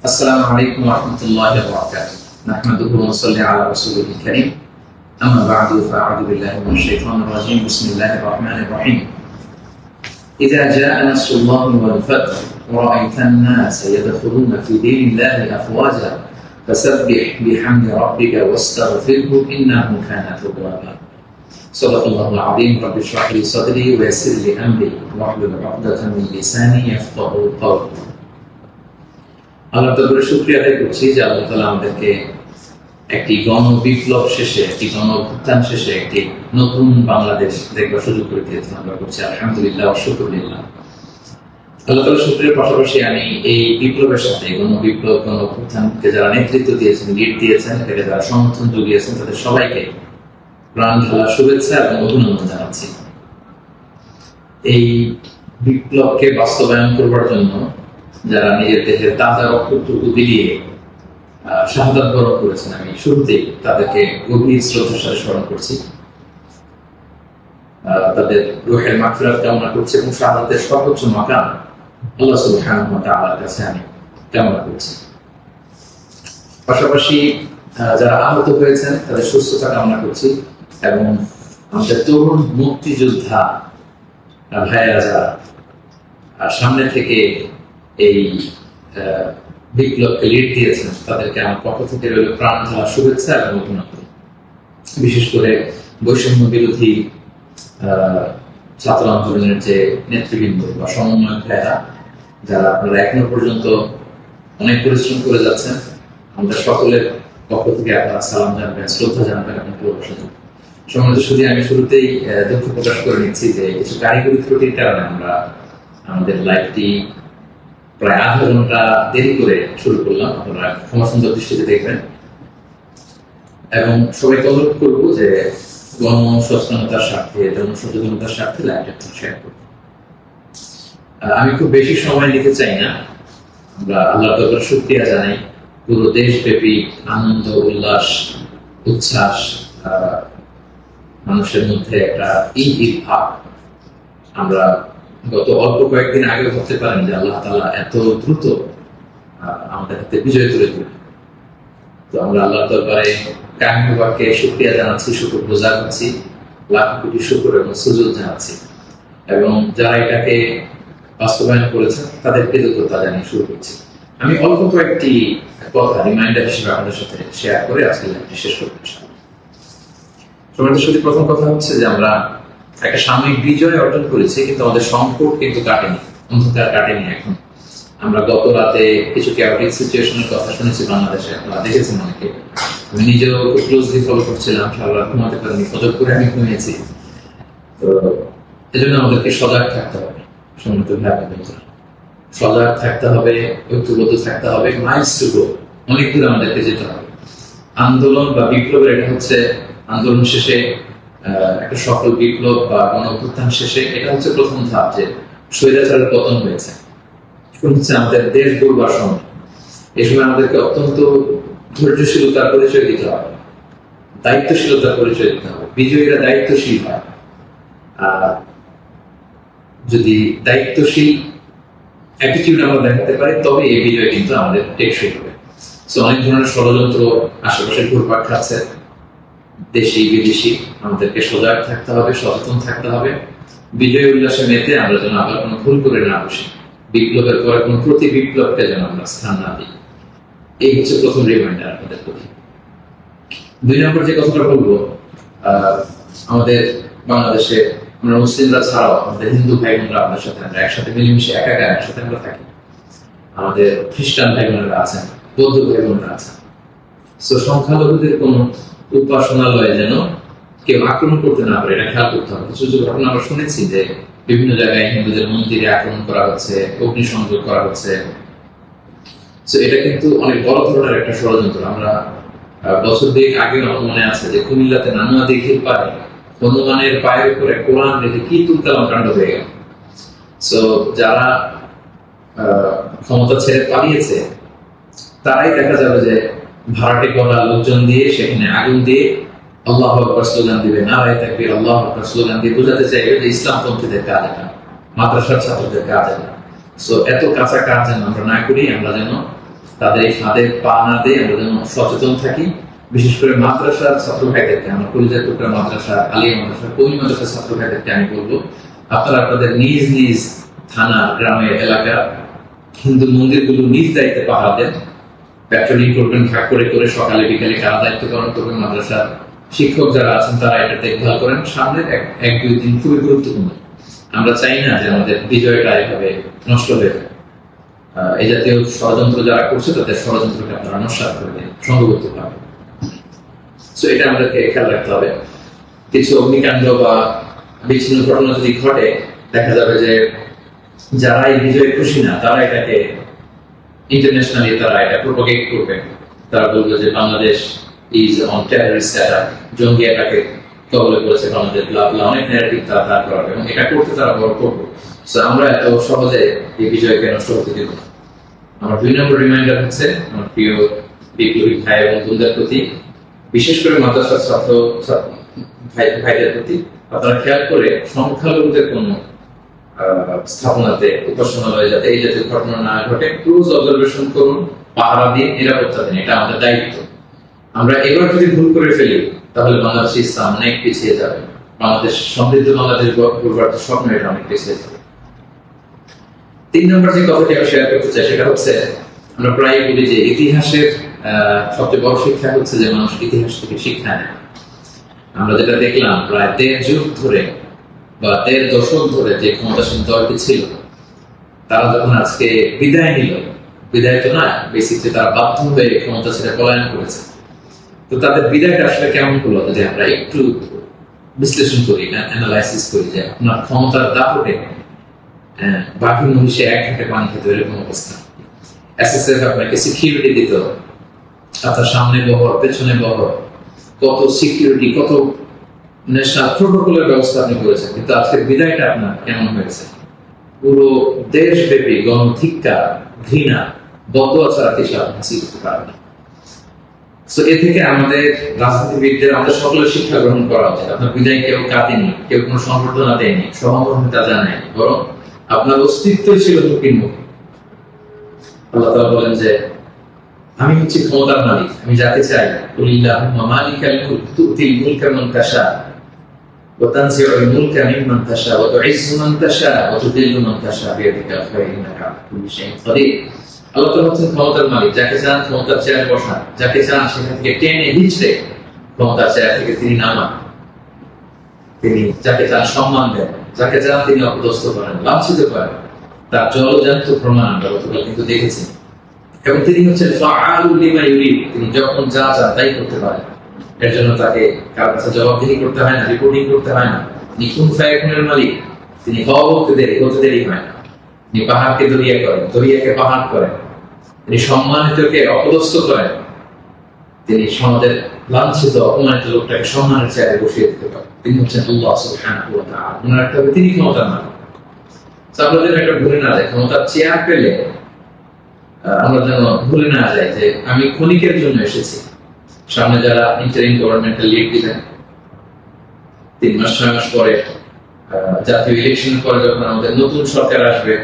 السلام عليكم ورحمة الله وبركاته. نحمده ونصلي على رسوله الكريم. أما بعد فأعوذ بالله من الشيطان الرجيم. بسم الله الرحمن الرحيم. إذا جاء نصر الله والفتح ورأيت الناس يدخلون في دين الله أفواجا فسبح بحمد ربك واستغفره إنه كان توابا. صدق الله العظيم. رب اشرح لي صدري ويسر لي أمري واحلل عقدة من لساني يفقهوا قولي. আল্লাহ তাআলার শুকরিয়া আদায় করছি যে আল্লাহ তাআলা আমাদেরকে একটি গণ বিপ্লব শেষে, একটি গণ অভ্যুত্থান শেষে একটি নতুন বাংলাদেশ দেখবার সুযোগ করে দিয়েছেন। আমরা করছি আলহামদুলিল্লাহ ওয়া শুকরিল্লাহ। আল্লাহ তাআলার শুকরিয়ার পাশাপাশি আমি এই বিপ্লবের সাথে গণ বিপ্লব, গণ অভ্যুত্থানকে যারা নেতৃত্ব দিয়েছেন, লিড দিয়েছেন, এটাকে যারা সমর্থন জুগিয়েছেন, তাদের সবাইকে প্রাণ ঢালা শুভেচ্ছা এবং অভিনন্দন জানাচ্ছি। এই বিপ্লবকে বাস্তবায়ন করবার জন্য যারা নিজের দেহের তাজা রক্তটুকু বিলিয়ে শাহাদাত বরণ করেছেন, আমি শুরুতেই তাদেরকে গভীর শ্রদ্ধার সাথে স্মরণ করছি। তাদের রূহের মাগফিরাত কামনা করছি এবং শাহাদাতের সর্বোচ্চ মাকাম আল্লাহ সুবহানাহু ওয়া তাআলার কাছে আমি কামনা করছি। পাশাপাশি যারা আহত হয়েছেন তাদের সুস্থতা কামনা করছি এবং আমাদের তরুণ মুক্তিযোদ্ধা ভাইয়েরা যারা সামনে থেকে এই বিপ্লবকে লিড দিয়েছেন, তাদেরকে আমার পক্ষ থেকে রইল প্রাণ ঢালা শুভেচ্ছা এবং অভিনন্দন। বিশেষ করে বৈষম্য বিরোধী ছাত্র আন্দোলনের যে নেতৃবৃন্দ বা সমন্বয়ক ভাইয়েরা, যারা আপনারা এখনো পর্যন্ত অনেক পরিশ্রম করে যাচ্ছেন, আমাদের সকলের পক্ষ থেকে আপনারা সালাম জানাবেন, শ্রদ্ধা জানাবেন এবং ভালোবাসা জানাবেন। সম্মানিত শুধু আমি শুরুতেই দুঃখ প্রকাশ করে নিচ্ছি যে কিছু কারিগরি ত্রুটির কারণে আমরা আমাদের লাইভটি প্রায় আধা ঘন্টা দেরি করে শুরু করলাম। আপনারা ক্ষমাসুন্দর দৃষ্টিতে দেখবেন এবং সবাইকে অনুরোধ করবো যে গণসচেতনতার স্বার্থে, জনসচেতনতার স্বার্থে লাইভটা শেয়ার করব। আমি খুব বেশি সময় নিতে চাই না। আমরা আল্লাহর দরবারে শুকরিয়া জানাই। পুরো দেশব্যাপী আনন্দ, উল্লাস, উচ্ছ্বাস, মানুষের মধ্যে একটা ঈদ ভাব। আমরা গত অল্প কয়েকদিন আগে ভাবতে পারেন যে আল্লাহ তাআলা এত দ্রুত আমাদের হাতে বিজয় তুলে দিলেন। তো আমরা আল্লাহর দরবারে কায়মুবাকে শুকরিয়া জানাচ্ছি, শুকরগুজার হচ্ছি, লাখ কোটি শুকর এবং সুজুদ জানাচ্ছি এবং যারা এটাকে বাস্তবায়ন করেছেন তাদের কৃতজ্ঞতা জানিয়ে শুরু করছি। আমি অল্প কয়েকটি কথা রিমাইন্ডার হিসেবে আপনাদের সাথে শেয়ার করে আজকে লাইভটি শেষ করতে চাই। তোমাদের সাথে প্রথম কথা হচ্ছে যে আমরা একটা সাময়িক বিজয় অর্জন করেছি, কিন্তু আমাদের সংকট কিন্তু কাটেনি, অন্ধকার কাটেনি। এখন আমরা গত রাতে কিছু ক্যাওটিক সিচুয়েশনের কথা শুনেছি বাংলাদেশে, আপনারা দেখেছেন অনেকে। আমি নিজেও খুব ক্লোজলি ফলো করছিলাম, সারা রাত ঘুমাতে পারিনি, ফজর করে আমি ঘুমিয়েছি। তো এজন্য আমাদেরকে সজাগ থাকতে হবে। সম্মানিত ভাই বোনেরা, সজাগ থাকতে হবে, ঐক্যবদ্ধ থাকতে হবে। মাইলস টু গো, অনেক দূর আমাদেরকে যেতে হবে। আন্দোলন বা বিপ্লবের এটা হচ্ছে আন্দোলন শেষে একটা সফল বিপ্লব বা গণ অভ্যুত্থান শেষে এটা হচ্ছে প্রথম ধাপ, যে স্বৈরাচারের পতন হয়েছে। হচ্ছে আমাদের দেশ গড়বার সময়। এই সময় আমাদেরকে অত্যন্ত ধৈর্যশীলতার পরিচয় দিতে হবে, দায়িত্বশীলতার পরিচয় দিতে হবে। বিজয়ীরা দায়িত্বশীল হয়। যদি দায়িত্বশীল অ্যাটিটিউড আমরা দেখাতে পারি, তবে এই বিজয় কিন্তু আমাদের টেকসই হবে। অনেক ধরনের ষড়যন্ত্র আশেপাশে ঘুরপাক খাচ্ছে, দেশি বিদেশি। আমাদেরকে সজাগ থাকতে হবে, সচেতন থাকতে হবে। বিজয় উল্লাসে মেতে আমরা যেন আবার কোনো ভুল করে না বসি, বিপ্লবের পরে কোনো প্রতি বিপ্লবকে যেন আমরা স্থান না দিই। এই হচ্ছে প্রথম রিমাইন্ডার আপনাদের প্রতি। 2 নম্বর যে কথাটা বলবো, আমাদের বাংলাদেশে আমরা মুসলিমরা ছাড়াও আমাদের হিন্দু ভাই বোনরা আপনার সাথে আমরা একসাথে মিলেমিশে একাকার একসাথে আমরা থাকি। আমাদের খ্রিস্টান ভাই বোনেরা আছেন, বৌদ্ধ ভাই বোনেরা আছেন। সংখ্যালঘুদের কোনো উপাসনালয়ে যেন কেউ আক্রমণ করতে না পারে, এটা খেয়াল করতে হবে। কিছু ঘটনা আমরা শুনেছি যে বিভিন্ন জায়গায় হিন্দুদের মন্দিরে আক্রমণ করা হচ্ছে, অগ্নিসংযোগ করা হচ্ছে। এটা কিন্তু অনেক বড় ধরনের একটা ষড়যন্ত্র। আমরা বছর 2 আগে আমার মনে আছে যে কুমিল্লাতে নানুয়া দিঘির পারে হনুমানের পায়ের উপরে কোরআন রেখে কি তুলকালাম কাণ্ড হয়ে গেল। যারা ক্ষমতা ছেড়ে পালিয়েছে তারাই দেখা যাবে যে ভাড়াটে করা লোকজন দিয়ে সেখানে আগুন দিয়ে আল্লাহু আকবার স্লোগান দিবে, নারায়ে তাকবীর, আল্লাহু আকবার স্লোগান দিয়ে বোঝাতে চাইবে যে ইসলামপন্থীদের কাজ এটা, মাদ্রাসার ছাত্রদের কাজ এটা। এত কাঁচা কাজ যেন আমরা না করি। আমরা যেন তাদের এই ফাঁদে পা না দিয়ে আমরা যেন সচেতন থাকি। বিশেষ করে মাদ্রাসার ছাত্র ভাইদেরকে, আমরা কলিজার টুকরা মাদ্রাসা, আলিয়া মাদ্রাসা, কমি মাদ্রাসার ছাত্র ভাইদেরকে আমি বলবো, আপনারা আপনাদের নিজ নিজ থানা, গ্রামের, এলাকা হিন্দু মন্দিরগুলো নিজ দায়িত্বে পাহারা দেন। পেট্রোলিং করবেন ভাগ করে করে, সকালে বিকালে কারা দায়িত্ব পালন করবেন। মাদ্রাসার শিক্ষক যারা আছেন তারা এটা দেখভাল করেন। সামনের এক দুই দিন খুবই গুরুত্বপূর্ণ। আমরা চাই না যে আমাদের বিজয়টা এভাবে নষ্ট হয়ে যায়। এই জাতীয় ষড়যন্ত্র যারা করছে তাদের ষড়যন্ত্রকে আপনারা নস্যাৎ করে দেন সংঘবদ্ধ ভাবে। এটা আমাদেরকে খেয়াল রাখতে হবে। কিছু অগ্নিকাণ্ড বা বিচ্ছিন্ন ঘটনা যদি ঘটে, দেখা যাবে যে যারা এই বিজয়ে খুশি না তারা এটাকে ইন্টারন্যাশনালি তারা এটা প্রোপাগেট করবে। তারা বলবে যে Bangladesh is on terrorist attack, জঙ্গি অ্যাটাকে কবলে পড়েছে বাংলাদেশ, অনেক ন্যারেটিভ তারা দাঁড় করাবে এবং এটা করতে তারা বড় করবে। আমরা এত সহজে এই বিজয়কে নষ্ট হতে দিব না। আমার 2 নম্বর রিমাইন্ডার হচ্ছে আমার প্রিয় বিপ্লবী ভাই এবং বোনদের প্রতি, বিশেষ করে মাদ্রাসার ছাত্র ভাইদের প্রতি, আপনারা খেয়াল করে সংখ্যালঘুদের কোন স্থাপনাতে, উপাসনালয়ে যাতে এই জাতীয় ঘটনা না ঘটে ক্লোজ অবজারভেশন করুন, পাহারা দিয়ে নিরাপত্তা দিন। এটা আমাদের দায়িত্ব। আমরা এবার যদি ভুল করে ফেলি তাহলে বাংলাদেশ ইসলাম অনেক পিছিয়ে যাবে। বাংলাদেশ সমৃদ্ধ বাংলাদেশ গড়বার স্বপ্ন এটা অনেক পিছিয়ে যাবে। 3 নম্বর যে কথাটি আমি শেয়ার করতে চাই সেটা হচ্ছে, আমরা প্রায় বলি যে ইতিহাসের সবচেয়ে বড় শিক্ষা হচ্ছে যে মানুষ ইতিহাস থেকে শিক্ষা নেয়। আমরা যেটা দেখলাম প্রায় 1.5 যুগ ধরে বা 1.5 দশক ধরে যে ক্ষমতাসীন দলটি ছিল, তারা যখন আজকে বিদায় নিল, বিদায় তো না, বেসিকলি তারা বাধ্য হয়ে ক্ষমতা ছেড়ে পলায়ন করেছে। তো তাদের বিদায়টা আসলে কেমন হলো যদি আমরা একটু বিশ্লেষণ করি, অ্যানালাইসিস করি যে আপনার ক্ষমতার দাপটে বাঘের মহিষে এক ঘাটে পানি খেতে এরকম অবস্থা। এসএসএফ আপনাকে সিকিউরিটি দিত, আপনার সামনে বহর, পেছনে বহর, কত সিকিউরিটি, কত ন্যাশনাল প্রোটোকলের ব্যবস্থা আপনি করেছেন। কিন্তু আজকের বিদায়টা আপনার কেমন হয়েছে? পুরো দেশব্যাপী গণধিক্কার, ঘৃণা, বদয়া ছাড়া কিছু আপনি হাসিল করতে পারেন না। এ থেকে আমাদের রাজনীতিবিদদের, আমাদের সকলের শিক্ষা গ্রহণ করা উচিত। আপনার বিদায় কেউ কাঁদেনি, কেউ কোনো সংবর্ধনা দেয়নি, সহমর্মিতা জানায়নি, বরং আপনার অস্তিত্বই ছিল ঝুঁকির মুখে। আল্লাহ তাআলা বলেন যে আমি হচ্ছি ক্ষমতার মালিক, আমি যাকে চাই, কুলিল্লাহুম্মা মালিকাল মুলক তুতিল মুলকা মান তাশা ওয়া তানজিউল মুলকা মিম্মান তাশা ওয়া তুইজ্জু মান তাশা ওয়া তুযিল্লু মান তাশা বিয়াদিকাল খায়র ইন্নাকা আলা কুল্লি শাইইন কাদির। আল্লাহ তাআলা হচ্ছেন ক্ষমতার মালিক, যাকে চান ক্ষমতার চেয়ারে বসান, যাকে চান সেখান থেকে টেনে হিঁচড়ে ক্ষমতার চেয়ার থেকে তিনি নামান। তিনি যাকে চান সম্মান দেন, যাকে চান তিনি অপদস্থ করেন, লাঞ্ছিত করেন। তার জলজান্ত প্রমাণ আমরা গতকাল কিন্তু দেখেছি। এবং তিনি হচ্ছেন ফাআলুল লিমা ইউরিদ, তিনি যখন যা চান তাই করতে পারেন। এর জন্য তাকে কার কাছে জবাবদিহি করতে হয় না, রিপোর্টিং করতে হয় না। তিনি কুন ফায়াকুনের মালিক, তিনি হতে দেরি হয় না। তিনি পাহাড়কে দরিয়া করেন, দরিয়াকে পাহাড় করেন। তিনি সম্মানিতকে অপদস্থ করেন। তিনি সমাজের লাঞ্ছিত, অপমানিত লোকটাকে সম্মানের চেয়ারে বসিয়ে দিতে পারেন। তিনি হচ্ছেন আল্লাহ সুবহানাহু ওয়া তাআলা। ওনার একটা তিনি ক্ষমতার মালিক। আমরা যেন এটা ভুলে না যাই, ক্ষমতার চেয়ার পেলে আমরা যেন ভুলে না যাই যে আমি ক্ষণিকের জন্য এসেছি। সামনে যারা ইন্টারিম গভর্নমেন্টাল লিড দিবেন, 3 মাস 6 মাস পরে জাতীয় ইলেকশন পরে যখন আমাদের নতুন সরকার আসবে,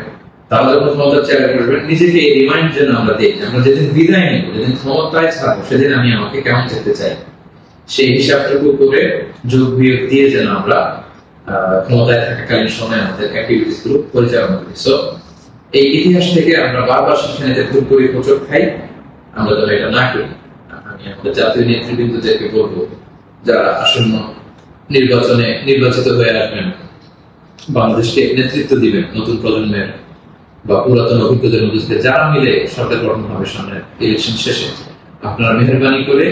তারা যখন ক্ষমতার চেয়ারে বসবেন, নিজেকে এই রিমাইন্ড যেন আমরা দিই, আমরা যেদিন বিদায় নেব, যেদিন ক্ষমতায় থাকবো, সেদিন আমি আমাকে কেমন যেতে চাই, সেই হিসাবটুকু করে যোগ বিয়োগ দিয়ে যেন আমরা ক্ষমতায় থাকাকালীন সময় আমাদের অ্যাক্টিভিটিস গুলো পরিচালনা করি। এই ইতিহাস থেকে আমরা বারবার শিক্ষা নিতে ভুল করি, হোঁচট খাই, আমরা যেন এটা না করি। আমি আমাদের জাতীয় নেতৃবৃন্দদেরকে বলবো, যারা আসন্ন নির্বাচনে নির্বাচিত হয়ে আসবেন, বাংলাদেশকে নেতৃত্ব দিবেন, নতুন প্রজন্মের বা পুরাতন অভিজ্ঞদের মধ্যে যারা মিলে সরকার গঠন হবে সামনে ইলেকশন শেষে, আপনারা মেহরবানি করে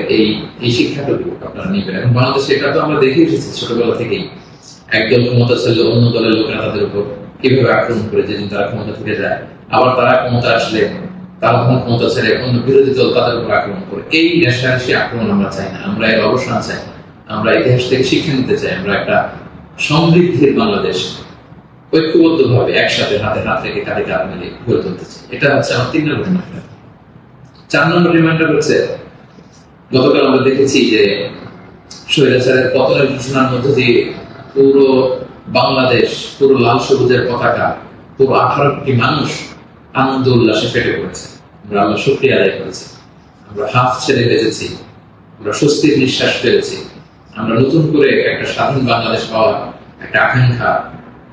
এই শিক্ষাটুকু আপনারা নিবেন। এবং বাংলাদেশে এটা তো আমরা দেখে এসেছি ছোটবেলা থেকেই, একদল ক্ষমতা ছেড়ে অন্য দলের লোকেরা তাদের উপর কিভাবে আক্রমণ করে যেদিন তারা ক্ষমতা থেকে যায়, আবার তারা ক্ষমতা আসলে তারা তখন ক্ষমতা ছেড়ে অন্য বিরোধী দল তাদের উপর আক্রমণ করে। এই রেশারেশি আক্রমণ আমরা চাই না, আমরা এর অবসান চাই। আমরা ইতিহাস থেকে শিক্ষা নিতে চাই। আমরা একটা সমৃদ্ধির বাংলাদেশ ঐক্যবদ্ধভাবে একসাথে হাতে হাত রেখে কাঁধে কাঁধ মিলে গড়ে তুলতে চাই। এটা হচ্ছে আমার 3 নম্বর রিমাইন্ডার। 4 নম্বর রিমাইন্ডার হচ্ছে, গতকাল আমরা দেখেছি যে স্বৈরাচারের পতনের ঘোষণার মধ্য দিয়ে পুরো বাংলাদেশ, পুরো লাল সবুজের পতাকা, পুরো 18 কোটি মানুষ আনন্দ উল্লাসে ফেটে পড়েছে। আমরা আল্লাহ শুকরিয়া আদায় করেছি, আমরা হাফ ছেড়ে বেঁচেছি, আমরা স্বস্তির নিঃশ্বাস ফেলেছি, আমরা নতুন করে একটা স্বাধীন বাংলাদেশ পাওয়ার একটা আকাঙ্ক্ষা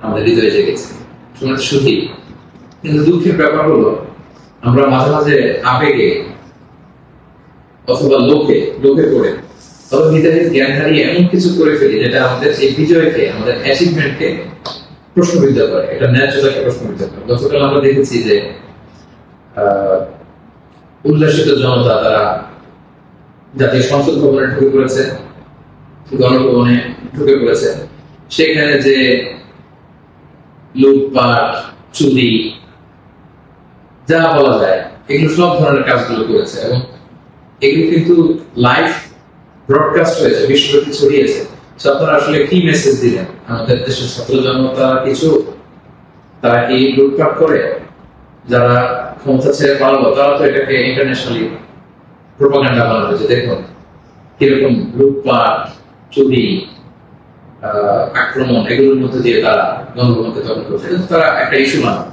আমাদের হৃদয়ে জেগেছে। শুধু কিন্তু দুঃখের ব্যাপার হলো আমরা মাঝে মাঝে আবেগে অথবা লোকে পড়ে তবে নিজেদের জ্ঞান হারিয়ে এমন কিছু করে ফেলি যেটা আমাদের এই বিজয়কে, আমাদের অ্যাচিভমেন্টকে প্রশ্নবিদ্ধ করে, এটা ন্যায্যতাকে প্রশ্নবিদ্ধ করে। গতকাল আমরা দেখেছি যে উল্লাসিত জনতা তারা জাতীয় সংসদ ভবনে ঢুকে পড়েছে, গণভবনে ঢুকে পড়েছে, সেখানে যে লুটপাট, চুরি, যা বলা যায় এগুলো সব ধরনের কাজগুলো করেছে এবং এগুলো কিন্তু লাইভ ব্রডকাস্ট হয়েছে, বিশ্বব্যাপী ছড়িয়েছে। আপনারা আসলে কি মেসেজ দিলেন? আমাদের দেশের ছাত্র জনতা কিছু, তারা কি লুটপাট করে? যারা ক্ষমতা ছেড়ে পারলো তারা তো এটাকে ইন্টারন্যাশনালি প্রোপাগান্ডা বানানো হয়েছে। দেখুন কিরকম লুটপাট, চুরি, আক্রমণ এগুলোর মধ্যে দিয়ে তারা গণভবনকে দখল করছে, কিন্তু তারা একটা ইস্যু বানানো।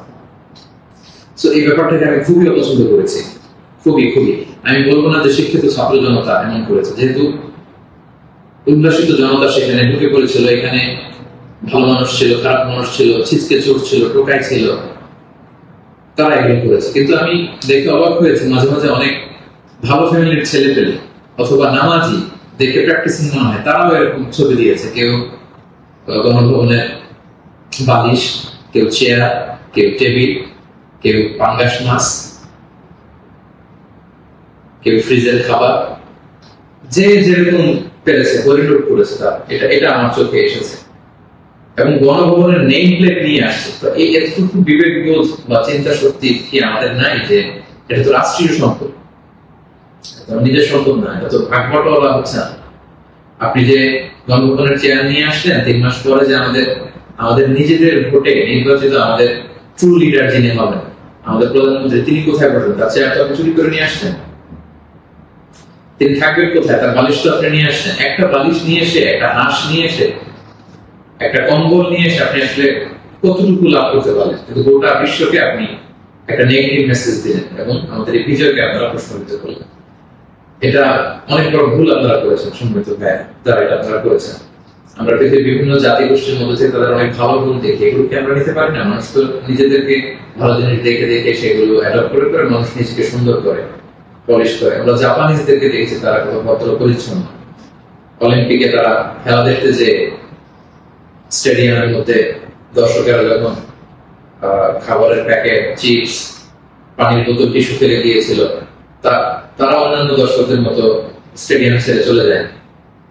তো এই ব্যাপারটাকে আমি খুবই অপছন্দ করেছি, খুবই। আমি বলবো না যে শিক্ষিত ছাত্র জনতা এমন করেছে, যেহেতু উল্লাসিত জনতা সেখানে ঢুকে পড়েছিল, এখানে ভালো মানুষ ছিল, খারাপ মানুষ ছিল, ছিচকে চোর ছিল, টোকাই ছিল, তারা এগুলো করেছে। কিন্তু আমি দেখে অবাক হয়েছি মাঝে মাঝে অনেক ভালো ফ্যামিলির ছেলে পেলে অথবা নামাজি দেখে প্র্যাকটিসিং মনে হয়, তারাও এরকম ছবি দিয়েছে। কেউ গণভবনের বালিশ, কেউ চেয়ার, কেউ টেবিল, কেউ পাঙ্গাস মাছ, কেউ ফ্রিজের খাবার, যে যেরকম পেরেছে হরিলুট করেছে। এটা আমার চোখে এসেছে এবং গণভবনের নেম প্লেট নিয়ে আসছে। তো এই এতটুকু বিবেকবোধ বা চিন্তা শক্তি কি আমাদের নাই যে এটা তো রাষ্ট্রীয় সম্পদ, নিজের সম্পদ না, এটা তো ভাগ বটোয়ারা হচ্ছে না। আপনি যে গণভবনের চেয়ার নিয়ে আসলেন 3 মাস পরে যে আমাদের নিজেদের ভোটে নির্বাচিত আমাদের ট্রু লিডার যিনি হবেন, আমাদের প্রধানমন্ত্রী, তিনি কোথায় বসবেন? তার চেয়ারটা আপনি চুরি করে নিয়ে আসছেন। তিনি থাকবেন কোথায়? তার বালিশ তো আপনি নিয়ে আসছেন। একটা বালিশ নিয়ে এসে, একটা হাঁস নিয়ে এসে, একটা কম্বল নিয়ে এসে আপনি আসলে কতটুকু লাভ করতে পারলেন? কিন্তু গোটা বিশ্বকে আপনি একটা নেগেটিভ মেসেজ দিলেন এবং আমাদের এই বিজয়কে আপনারা প্রশ্নবিদ্ধ করলেন। এটা অনেক বড় ভুল আপনারা করেছেন, সম্মিলিত ভাই, যারা এটা আপনারা করেছেন। আমরা পৃথিবীর বিভিন্ন জাতি গোষ্ঠীর মধ্যে থেকে তাদের অনেক ভালো গুণ দেখি, এগুলোকে আমরা নিতে পারি না? মানুষ তো নিজেদেরকে ভালো জিনিস দেখে দেখে সেগুলো অ্যাডপ্ট করে করে মানুষ নিজেকে সুন্দর করে, পলিশ করে। আমরা জাপানিজদেরকে দেখেছি তারা কত ভদ্র পরিচ্ছন্ন। অলিম্পিকে তারা খেলা দেখতে যে স্টেডিয়ামের মধ্যে দর্শকেরা যখন খাবারের প্যাকেট, চিপস, পানির বোতল, টিস্যু ফেলে দিয়েছিল, তারা অন্যান্য দর্শকদের মতো স্টেডিয়াম ছেড়ে চলে যায়।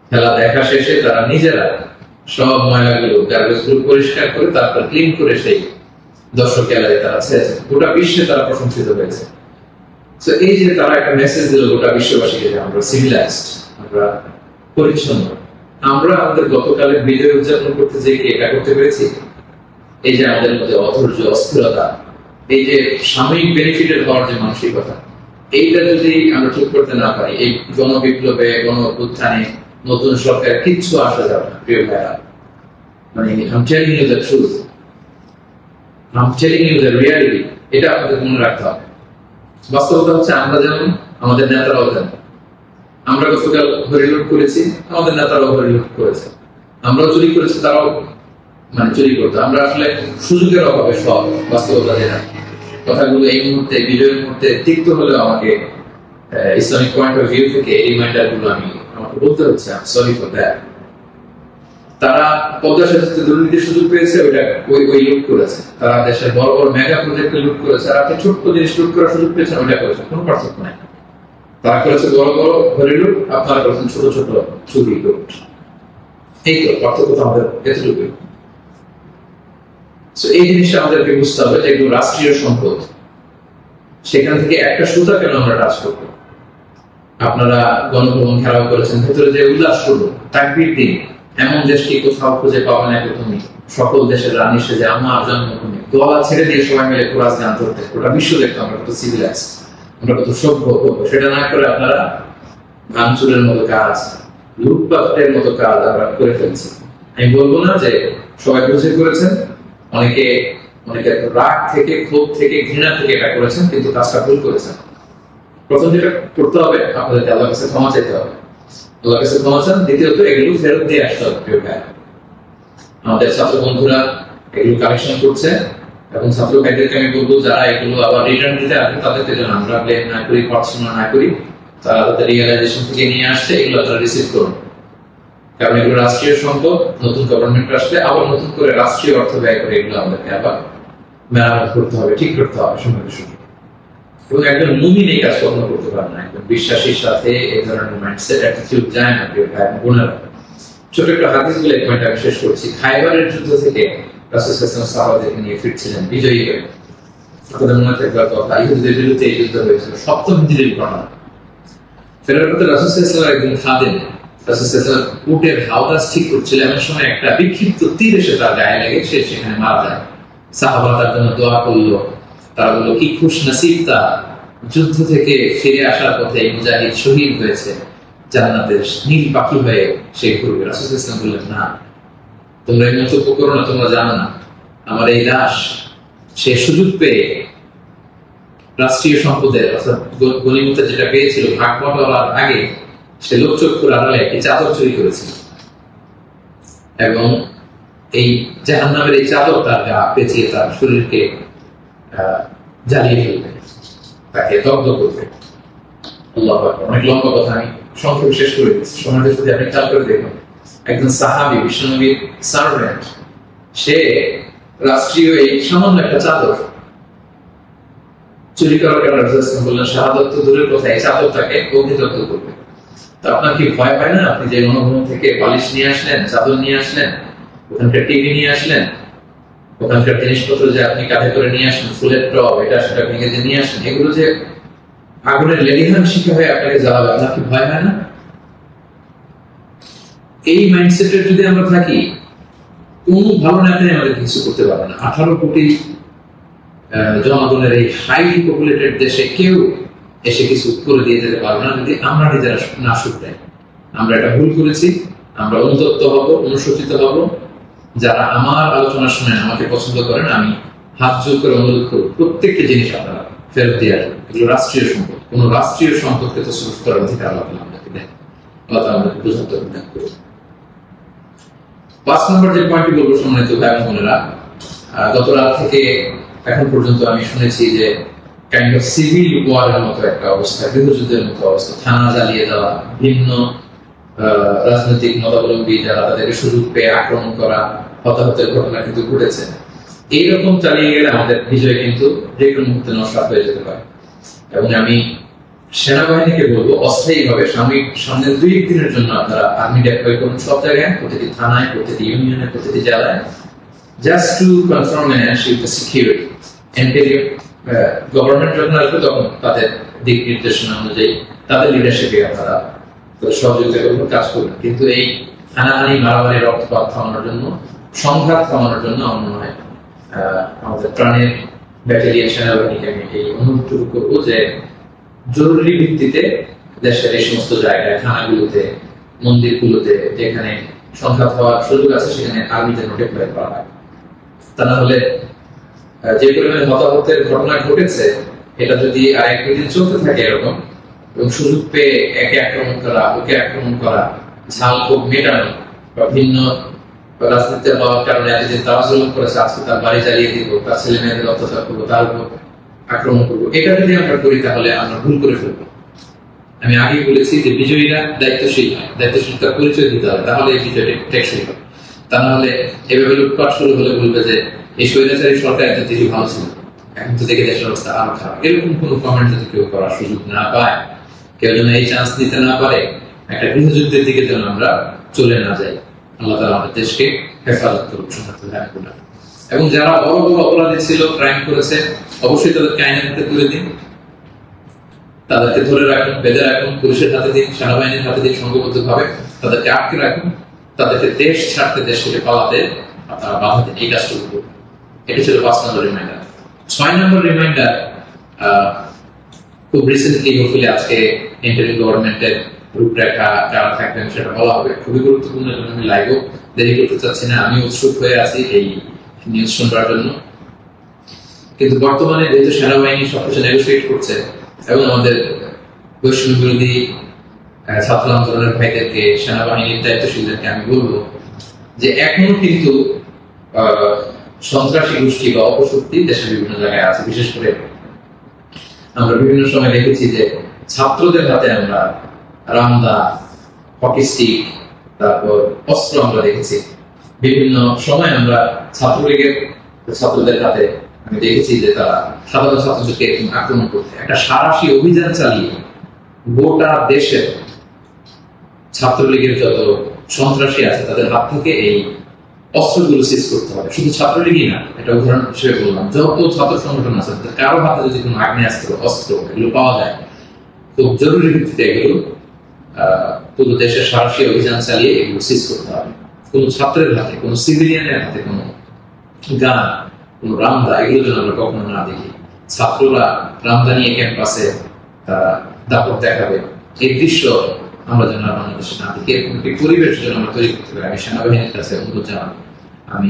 খেলা দেখা শেষে তারা নিজেরা সব ময়লাগুলো, গার্বেজ গুলো পরিষ্কার করে তারপর ক্লিন করে সেই দর্শক গ্যালারি তারা ছেড়েছে। গোটা বিশ্বে তারা প্রশংসিত হয়েছে। তো এই যে তারা একটা মেসেজ দিল গোটা বিশ্ববাসীকে যে আমরা সিভিলাইজড, আমরা পরিচ্ছন্ন। আমরা আমাদের গতকালের বিজয় উদযাপন করতে যে এটা করতে পেরেছি, এই যে আমাদের মধ্যে অধৈর্য, অস্থিরতা, এই যে সাময়িক বেনিফিটের হওয়ার যে মানসিকতা, এইটা যদি আমরা ঠিক করতে না পারি, এই গণবিপ্লবে, গণ অভ্যুত্থানে নতুন সরকার কিচ্ছু আসা যাবে না প্রিয় ভাইরা। মানে I'm telling you the truth, I'm telling you the reality, এটা আপনাদের মনে রাখতে হবে। বাস্তবতা হচ্ছে আমরা যেমন, আমাদের নেতারাও যেমন। আমরা গতকাল হরিলুট করেছি, আমাদের নেতারাও হরিলুট করেছে। আমরাও চুরি করেছি, তারাও চুরি করতো। আমরা আসলে সুযোগের অভাবে সব, বাস্তবতা যেটা। কথাগুলো এই মুহূর্তে, বিজয়ের মুহূর্তে তিক্ত হলেও আমাকে ইসলামিক পয়েন্ট অফ ভিউ থেকে এই রিমাইন্ডার গুলো আমাকে বলতে হচ্ছে। Sorry for that. তারা পদ্মা সেতুতে দুর্নীতির সুযোগ পেয়েছে, ওই লুট করেছে। তারা দেশের বড় বড় মেগা প্রজেক্টে লুট করেছে, আর আপনি ছোট্ট জিনিস লুট করার সুযোগ পেয়েছেন, ওইটা করেছে। কোনো পার্থক্য নাই। তারা করেছে বড় বড় হরিলুট, আপনারা করেছেন ছোট ছোট চুরি লুট। এই তো পার্থক্য তো আমাদের এতটুকুই। এই জিনিসটা আমাদেরকে বুঝতে হবে যে এগুলো রাষ্ট্রীয় সম্পদ। সেখান থেকে একটা সুতা কেন আমরা টাচ করবো? আপনারা গণভবন ঘেরাও করেছেন, ভেতরে যে উল্লাস করবো, তাকবীর দিন। এমন দেশকে কোথাও খুঁজে পাবেন না প্রথমে। সকল দেশের রানী সেজে আমার জন্মভূমি, গলা ছেড়ে দিয়ে সবাই মিলে কোরাস গান করতে, গোটা বিশ্ব দেখতো আমরা কত সিভিলাইজ, আমরা কত সভ্য। সেটা না করে আপনারা ভাঙচুরের মতো কাজ, লুটপাটের মতো কাজ আমরা করে ফেলছি। আমি বলবো না যে সবাই বুঝে করেছেন, অনেকে রাগ থেকে, ক্ষোভ থেকে, ঘৃণা থেকে এটা করেছেন, কিন্তু কাজটা ভুল করেছেন। প্রথম যেটা করতে হবে, আপনাদেরকে আল্লাহর কাছে ক্ষমা চাইতে হবে। আল্লাহর কাছে ক্ষমা চান। দ্বিতীয়ত এগুলো ফেরত দিয়ে আসতে হবে। প্রিয় ভাই, আমাদের ছাত্র বন্ধুরা এগুলো কালেকশন করছে, এবং ছাত্র ভাইদেরকে আমি বলবো যারা এগুলো আবার রিটার্ন দিতে আসবে তাদেরকে যেন আমরা ব্লেম না করি, পড়াশোনা না করি, তারা তাদের রিয়েলাইজেশন থেকে নিয়ে আসছে, এগুলো তারা রিসিভ করুন। কারণ এগুলো রাষ্ট্রীয় সম্পদ, নতুন গভর্নমেন্ট আসলে আবার নতুন করে রাষ্ট্রীয় অর্থ ব্যয় করে এগুলো আমাদেরকে আবার মেরামত করতে হবে, ঠিক করতে হবে সঙ্গে সঙ্গে। এবং একজন মুমিন এই কাজ কখনো করতে পারে না। একজন বিশ্বাসীর সাথে এই ধরনের মাইন্ডসেট অ্যাটিটিউড যায় না। প্রিয় ভাই বোনেরা, ছোট একটা হাদিস বলে পয়েন্ট আমি শেষ করছি। খায়বারের যুদ্ধ থেকে রাসূল সাল্লাল্লাহু আলাইহি ওয়াসাল্লাম সাহাবাদেরকে নিয়ে ফিরছিলেন বিজয়ী হয়ে। আপনাদের মনে থাকবে কথা, ইহুদিদের বিরুদ্ধে এই যুদ্ধ হয়েছিল, সপ্তম হিজরির ঘটনা। ফেরার পথে রাসূল সাল্লাল্লাহু আলাইহি ওয়াসাল্লাম একজন খাদেম রাসূল সাল্লাল্লাহু আলাইহি ওয়াসাল্লাম উটের হাওদাস ঠিক করছিলেন, এমন সময় একটা বিক্ষিপ্ত তীর এসে তার গায়ে লেগে সে সেখানে মারা যায়। সাহাবারা তার জন্য দোয়া করলো। তারা বলল কি খুশ নসিব তার, যুদ্ধ থেকে ফিরে আসার পথে এই মুজাহিদ শহীদ হয়েছে, জান্নাতের নীল পাখি হয়ে সে ঘুরবে। রাসূল সাল্লাল্লাহু আলাইহি ওয়াসাল্লাম বললেন, না, তোমরা এই মন্তব্য করো না, তোমরা জানো না আমার এই লাশ সে সুযোগ পেয়ে রাষ্ট্রীয় সম্পদের অর্থাৎ গনিমতের যেটা পেয়েছিল ভাগ বটোয়ারার আগে সে লোকচক্ষুর আড়ালে একটি চাদর চুরি করেছিল, এবং এই জাহান্নামের এই চাদর তার গা পেঁচিয়ে তার শরীরকে জ্বালিয়ে ফেলবে, তাকে দগ্ধ করবে। আল্লাহু আকবার। অনেক লম্বা কথা, আমি সংক্ষেপে শেষ করে দিচ্ছি। সময়টা যদি আপনি খেয়াল করে দেখুন, একজন সাহাবী, বিশ্বনবীর সার্ভেন্ট, সে রাষ্ট্রীয় এই সামান্য একটা চাদর চুরি করার কারণে রাসূল বললেন শাহাদাত তো দূরের কথা, এই চাদর তাকে অগ্নিদগ্ধ করবে। তো আপনার কি ভয় পায় না? আপনি যে মনোভূম থেকে বালিশ নিয়ে আসলেন, চাদর নিয়ে আসলেন, ওখানকার টিভি নিয়ে আসলেন, ওখানকার জিনিসপত্র যে আপনি কাঁধে করে নিয়ে আসেন, ফুলের টব এটা সেটা ভেঙে যে নিয়ে আসেন, এগুলো যে আগুনের লেলিহান শিখা হয়ে আপনাকে জ্বালাবে, আপনার কি ভয় হয় না? এই মাইন্ডসেটের যদি আমরা থাকি, কোন ভালো নেতাই আমাদের কিছু করতে পারবে না। 18 কোটি জনগণের এই হাইলি পপুলেটেড দেশে কেউ এসে কিছু করে দিয়ে যেতে পারবে না যদি আমরা নিজেরা না শুধরাই। আমরা এটা ভুল করেছি, আমরা অনুতপ্ত হব, অনুশোচিত হব। যারা আমার আলোচনা শুনেন, আমাকে পছন্দ করেন, আমি হাত জোর করে অনুরোধ করব প্রত্যেকটি জিনিস আপনারা ফেরত দিয়ে আসবেন। এগুলো রাষ্ট্রীয় সম্পদ, কোন রাষ্ট্রীয় সম্পদকে তো সুরক্ষা করার অধিকার আল্লাহ আমাদেরকে দেন। আল্লাহ আমাদেরকে বোঝাতে দান করুন। 5 নম্বর যে পয়েন্টটি বলবো সম্মানিত ভাই বোনেরা, গত রাত থেকে এখন পর্যন্ত আমি শুনেছি যে কাইন্ড অফ সিভিল ওয়ারের মতো একটা অবস্থা, গৃহযুদ্ধের মতো অবস্থা, থানা জ্বালিয়ে দেওয়া, ভিন্ন রাজনৈতিক মতাবলম্বী যারা তাদেরকে সুযোগ পেয়ে আক্রমণ করা, হতাহতের ঘটনা কিন্তু ঘটেছে। এইরকম চালিয়ে গেলে আমাদের বিজয় কিন্তু যে কোনো মুহূর্তে নষ্ট হয়ে যেতে পারে। এবং আমি সেনাবাহিনীকে বলবো অস্থায়ীভাবে সামনের 2-1 দিনের জন্য আপনারা আর্মি ডেপ্লয় করুন সব জায়গায়, প্রতিটি থানায়, প্রতিটি ইউনিয়নে, প্রতিটি জেলায়, just to confirm and ensure the security. Government যখন আসবে তখন তাদের দিক নির্দেশনা অনুযায়ী তাদের লিডারশিপে আপনারা সহযোগিতা করবেন, কাজ করবেন। কিন্তু এই হানাহানি, মারামারি, রক্তপাত থামানোর জন্য, সংঘাত থামানোর জন্য আমার মনে হয় আমাদের প্রাণের ব্যাটালিয়ন সেনাবাহিনীকে আমি এই অনুরোধ করবো যে জরুরি ভিত্তিতে দেশের এই সমস্ত জায়গায়, থানাগুলোতে, মন্দিরগুলোতে যেখানে সংঘাত হওয়ার সুযোগ আছে সেখানে আর্মিতে ডেপ্লয় করা হয়। তা না হলে যে পরিমাণে হতাহতের ঘটনা ঘটেছে, এটা যদি আর 1-2 দিন চলতে থাকে এরকম, এবং সুযোগ পেয়ে একে আক্রমণ করা, ওকে আক্রমণ করা, ঝাল ক্ষোভ মেটানো, বা ভিন্ন রাজনীতির হওয়ার কারণে এতদিন তারা জুলুম করেছে, আজকে তার বাড়ি জ্বালিয়ে দিব, তার ছেলে মেয়েদের অত্যাচার করবো, তার উপর আক্রমণ করবো, এটা যদি আমরা করি তাহলে আমরা ভুল করে ফেলবো। আমি আগেই বলেছি যে বিজয়ীরা দায়িত্বশীল হয়, দায়িত্বশীলতার পরিচয় দিতে হবে, তাহলে এই বিজয়টা টেকসই হবে। তা না হলে এভাবে লুটপাট শুরু হলে বলবে যে এই স্বৈরাচারী সরকার একটা দিকে ভালো ছিল, এখন তো দেখে দেশের অবস্থা আরো খারাপ। এরকম কোন কমেন্ট যদি কেউ করার সুযোগ না পায়, কেউ যেন এই চান্স নিতে না পারে, একটা গৃহযুদ্ধের দিকে যেন আমরা চলে না যাই। আল্লাহ তাআলা আমাদের দেশকে হেফাজত করুন। এবং যারা বড় বড় অপরাধী ছিল, ক্রাইম করেছে, অবশ্যই তাদেরকে আইনের হাতে তুলে দিন, তাদেরকে ধরে রাখুন, বেঁধে রাখুন, পুলিশের হাতে দিন, সেনাবাহিনীর হাতে দিন, সংঘবদ্ধভাবে তাদেরকে আটকে রাখুন, তাদেরকে দেশ ছাড়তে, দেশ থেকে পালাতে আপনারা বাধা দিন। এই কাজটুকু করুন। এটা ছিল 5 নম্বর রিমাইন্ডার। 6 নম্বর রিমাইন্ডার, খুব রিসেন্টলি হোপফুলি আজকে ইন্টারিম গভর্নমেন্টের রূপরেখা যারা থাকবেন সেটা বলা হবে, খুবই গুরুত্বপূর্ণ। আমি লাইভও দেরি করতে চাচ্ছি না, আমি উৎসুক হয়ে আছি এই নিউজ শুনবার জন্য। কিন্তু বর্তমানে যেহেতু সেনাবাহিনী সবকিছু নেগোসিয়েট করছে এবং আমাদের বৈষম্য বিরোধী ছাত্র আন্দোলনের ভাইদেরকে, সেনাবাহিনীর দায়িত্বশীলদেরকে আমি বলবো যে এখনো কিন্তু সন্ত্রাসী গোষ্ঠী বা অপশক্তি দেশের বিভিন্ন জায়গায় আছে। বিশেষ করে আমরা বিভিন্ন সময় দেখেছি যে ছাত্রদের হাতে আমরা রামদা, হকি স্টিক, তারপর অস্ত্র আমরা দেখেছি। বিভিন্ন সময় আমরা ছাত্রলীগের ছাত্রদের হাতে আমি দেখেছি যে তারা সাধারণ ছাত্রদেরকে আক্রমণ করতে একটা সারাশি অভিযান চালিয়ে গোটা দেশের ছাত্রলীগের যত সন্ত্রাসী আছে তাদের হাত থেকে এই অস্ত্রগুলো সিজ করতে হবে। শুধু ছাত্রলীগই না, এটা উদাহরণ হিসেবে বললাম, যত ছাত্র সংগঠন আছে কারো হাতে যদি কোনো আগ্নেয়াস্ত্র, অস্ত্র এগুলো পাওয়া যায়, খুব জরুরি ভিত্তিতে এগুলো পুরো দেশের সারাশি অভিযান চালিয়ে এগুলো সিজ করতে হবে। কোনো ছাত্রের হাতে, কোনো সিভিলিয়ানের হাতে কোনো গান, কোনো রামদা এগুলো যেন আমরা কখনো না দেখি। ছাত্ররা রামদা নিয়ে ক্যাম্পাসে দাপট দেখাবে, এই দৃশ্য আমরা যেন বাংলাদেশে না দেখি। এরকম একটি পরিবেশ যেন আমরা তৈরি করতে পারি। আমি সেনাবাহিনীর কাছে অনুরোধ জানাবো, আমি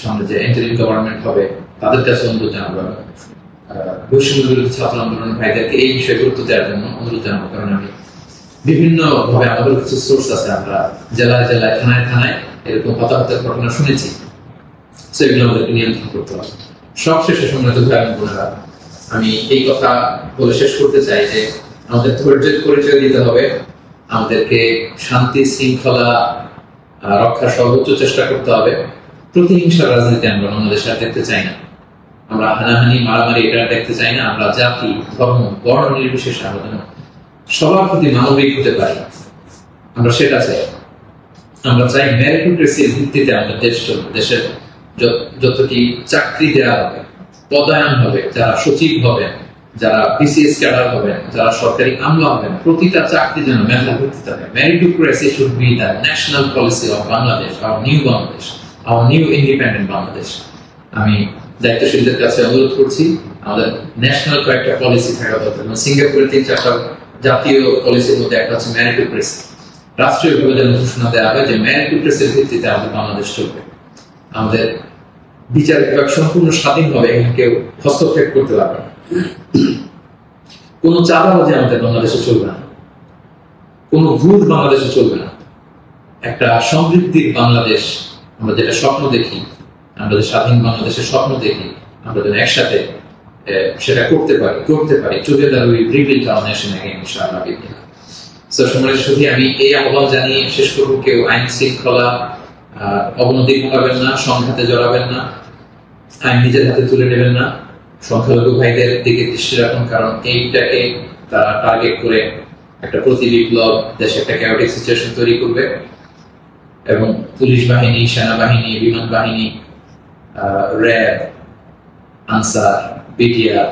সামনে যে ইন্টারিম গভর্নমেন্ট হবে তাদের কাছে অনুরোধ জানাবো, বৈষম্য বিরোধী ছাত্র আন্দোলনের ভাইদেরকে এই বিষয়ে গুরুত্ব দেওয়ার জন্য অনুরোধ জানাবো। কারণ আমি বিভিন্ন ভাবে আমাদের কিছু সোর্স আছে, আমরা জেলায় জেলায়, থানায় থানায় এরকম হতাহতের ঘটনা শুনেছি, সেগুলো আমাদেরকে নিয়ন্ত্রণ করতে হবে। সবশেষে সম্মানিত ভাই বোনেরা, আমি এই কথা বলে শেষ করতে চাই যে আমাদের ধৈর্যের পরিচয় দিতে হবে, আমাদেরকে শান্তি শৃঙ্খলা রক্ষার সর্বোচ্চ চেষ্টা করতে হবে। প্রতিহিংসার রাজনীতি আমরা বাংলাদেশে আর দেখতে চাই না, আমরা হানাহানি মারামারি এটা দেখতে চাই না। আমরা জাতি, ধর্ম, বর্ণ নির্বিশেষে আমরা সবার প্রতি মানবিক হতে পারি, আমরা সেটা চাই। আমরা চাই মেরিটোক্রেসির ভিত্তিতে আমাদের দেশ চলবে। দেশের যতটি চাকরি দেওয়া হবে, পদায়ন হবে, যারা সচিব হবেন, যারা বিসিএস ক্যাডার হবেন, যারা সরকারি আমলা হবেন, প্রতিটা চাকরি যেন মেধার ভিত্তিতে হবে। Meritocracy should be the national policy of Bangladesh, our new Bangladesh, our new independent Bangladesh. আমি দায়িত্বশীলদের কাছে অনুরোধ করছি, আমাদের ন্যাশনাল কয়েকটা পলিসি থাকা দরকার। সিঙ্গাপুরের 3-4টা জাতীয় পলিসির মধ্যে একটা হচ্ছে মেরিটোক্রেসি। রাষ্ট্রীয়ভাবে যেন ঘোষণা দেওয়া হয় যে মেরিটোক্রেসির ভিত্তিতে আমাদের বাংলাদেশ চলবে। আমাদের বিচার বিভাগ সম্পূর্ণ স্বাধীনভাবে কেউ হস্তক্ষেপ করতে পারবে না। কোনো চাঁদাবাজি আমাদের বাংলাদেশে চলবে না, কোনো ঘুষ বাংলাদেশে চলবে না। একটা সমৃদ্ধির বাংলাদেশ আমরা যেটা স্বপ্ন দেখি, আমরা যে স্বাধীন বাংলাদেশের স্বপ্ন দেখি, আমরা যেন একসাথে সেটা করতে পারি। Together we rebuild hour nation again ইনশাআল্লাহ। সো সম্মানিত সুধী, আমি এই আহ্বান জানিয়ে শেষ করব, কেউ আইন শৃঙ্খলা অবনতি ঘটাবেন না, সংঘাতে জড়াবেন না, আইন নিজের হাতে তুলে নেবেন না। সংখ্যালঘু ভাইদের দিকে দৃষ্টি রাখুন, কারণ এইটাকে তারা টার্গেট করে একটা প্রতি বিপ্লব, দেশে একটা ক্যাওটিক সিচুয়েশন তৈরি করবে। এবং পুলিশ বাহিনী, সেনাবাহিনী, বিমান বাহিনী, র্যাব, আনসার, বিটিআর,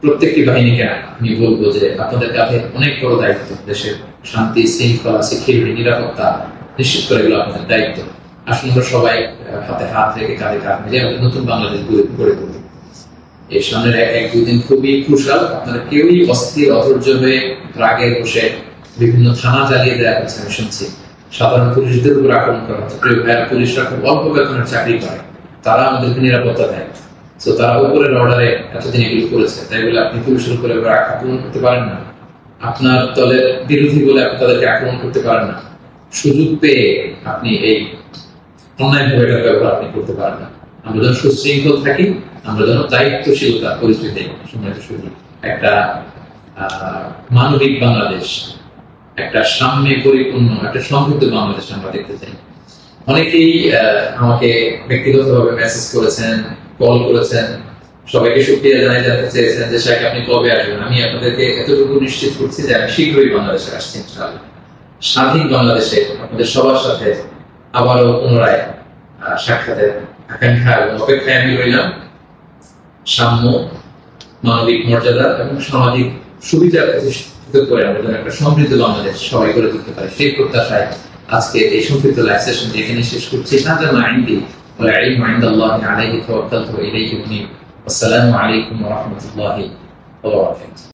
প্রত্যেকটি বাহিনীকে আমি বলবো যে আপনাদের কাছে অনেক বড় দায়িত্ব। দেশের শান্তি শৃঙ্খলা, সিকিউরিটি, নিরাপত্তা নিশ্চিত করে এগুলো আপনাদের দায়িত্ব। আসুন আমরা সবাই হাতে হাত রেখে, কাঁধে কাঁধ মিলে আমাদের নতুন বাংলাদেশ গড়ে তুলি। এই সামনের 1-2 দিন খুবই ক্রুশাল। আপনারা কেউই অস্থির, অধৈর্য হয়ে রাগে বসে বিভিন্ন থানা জ্বালিয়ে দেওয়া হচ্ছে, আমি শুনছি। সাধারণ পুলিশদের উপর আক্রমণ করা হচ্ছে। পুলিশরা খুব অল্প বেতনের চাকরি করে, তারা আমাদেরকে নিরাপত্তা দেয়। তো তারা উপরের অর্ডারে এতদিন এগুলো করেছে, তাই বলে আপনি পুলিশের উপরে আক্রমণ করতে পারেন না। আপনার দলের বিরোধী বলে আপনি তাদেরকে আক্রমণ করতে পারেন না। সুযোগ পেয়ে আপনি এই অন্যায়ভাবে এটার ব্যবহার আপনি করতে পারেন না। আমরা যেন সুশৃঙ্খল থাকি, আমরা যেন দায়িত্বশীলতার পরিস্থিতি একটা মানবিক বাংলাদেশ, একটা সাম্যে পরিপূর্ণ, একটা সমৃদ্ধ বাংলাদেশ আমরা দেখতে চাই। অনেকেই আমাকে ব্যক্তিগতভাবে মেসেজ করেছেন, কল করেছেন, সবাইকে শুকরিয়া জানাই, জানতে চেয়েছেন যে শাইখ আপনি কবে আসবেন। আমি আপনাদেরকে এতটুকু নিশ্চিত করছি যে আমি শীঘ্রই বাংলাদেশে আসছি ইনশাআল্লাহ। স্বাধীন বাংলাদেশে আপনাদের সবার সাথে আবারও পুনরায় সাক্ষাতের আকাঙ্ক্ষা এবং অপেক্ষায় আমি রইলাম। সাম্য, মানবিক মর্যাদা এবং সামাজিক সুবিধা প্রতিষ্ঠিত করে আমরা যেন একটা সমৃদ্ধ বাংলাদেশ সবাই করে তুলতে পারি, সেই প্রত্যাশায় আজকে এই সংক্ষিপ্ত লাইভ সেশন এখানে শেষ করছি। والعلم عند الله عليه توكلت وإليه أنيب والسلام عليكم ورحمة الله وبركاته.